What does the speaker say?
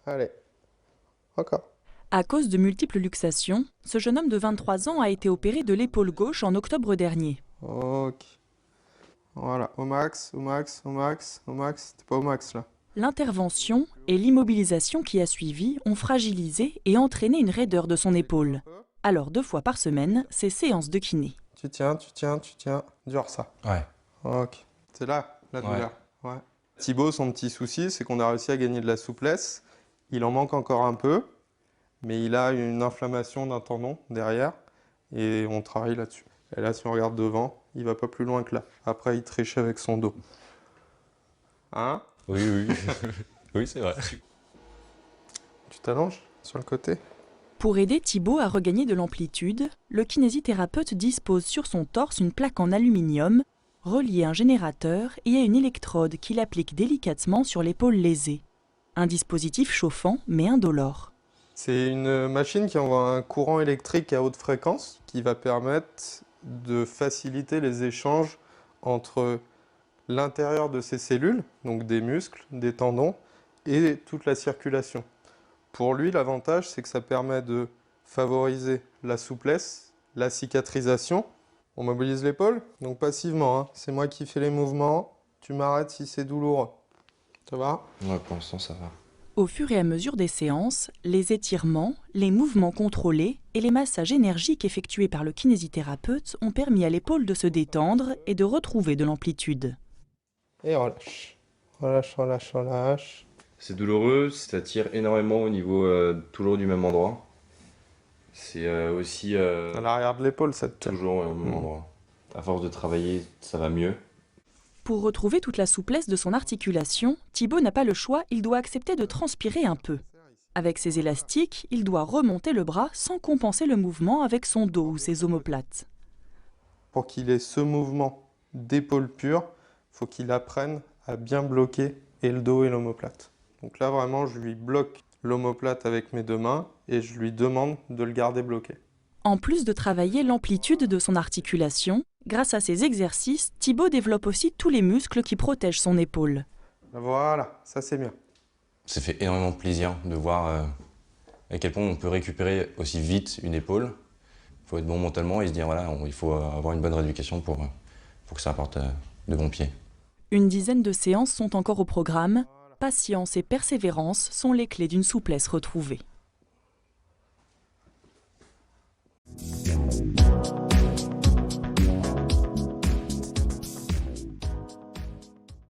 Allez, encore. À cause de multiples luxations, ce jeune homme de 23 ans a été opéré de l'épaule gauche en octobre dernier. Ok. Voilà, au max, au max, au max, au max. T'es pas au max là. L'intervention et l'immobilisation qui a suivi ont fragilisé et entraîné une raideur de son épaule. Alors 2 fois par semaine, ces séances de kiné. Tu tiens, tu tiens, tu tiens. Dure ça. Ouais. Ok. C'est là, la Ouais. douleur. Ouais. Thibaut, son petit souci, c'est qu'on a réussi à gagner de la souplesse. Il en manque encore un peu, mais il a une inflammation d'un tendon derrière et on travaille là-dessus. Et là, si on regarde devant, il va pas plus loin que là. Après, il triche avec son dos. Hein? Oui, oui. Oui, c'est vrai. Tu t'allonges sur le côté? Pour aider Thibaut à regagner de l'amplitude, le kinésithérapeute dispose sur son torse une plaque en aluminium, reliée à un générateur et à une électrode qu'il applique délicatement sur l'épaule lésée. Un dispositif chauffant mais indolore. C'est une machine qui envoie un courant électrique à haute fréquence qui va permettre de faciliter les échanges entre l'intérieur de ces cellules, donc des muscles, des tendons, et toute la circulation. Pour lui, l'avantage, c'est que ça permet de favoriser la souplesse, la cicatrisation. On mobilise l'épaule, donc passivement, hein. C'est moi qui fais les mouvements, tu m'arrêtes si c'est douloureux. Ça va? Ouais, pour l'instant, ça va. Au fur et à mesure des séances, les étirements, les mouvements contrôlés et les massages énergiques effectués par le kinésithérapeute ont permis à l'épaule de se détendre et de retrouver de l'amplitude. Et relâche. Relâche, relâche, relâche. C'est douloureux, ça tire énormément au niveau toujours du même endroit. C'est aussi À l'arrière de l'épaule, ça te tient. toujours au même endroit. À force de travailler, ça va mieux. Pour retrouver toute la souplesse de son articulation, Thibaut n'a pas le choix, il doit accepter de transpirer un peu. Avec ses élastiques, il doit remonter le bras sans compenser le mouvement avec son dos ou ses omoplates. Pour qu'il ait ce mouvement d'épaule pure, il faut qu'il apprenne à bien bloquer et le dos et l'omoplate. Donc là, vraiment, je lui bloque l'omoplate avec mes deux mains et je lui demande de le garder bloqué. En plus de travailler l'amplitude de son articulation, grâce à ces exercices, Thibaut développe aussi tous les muscles qui protègent son épaule. Voilà, ça c'est bien. Ça fait énormément plaisir de voir à quel point on peut récupérer aussi vite une épaule. Il faut être bon mentalement et se dire voilà, il faut avoir une bonne rééducation pour que ça apporte de bons pieds. Une dizaine de séances sont encore au programme. Patience et persévérance sont les clés d'une souplesse retrouvée.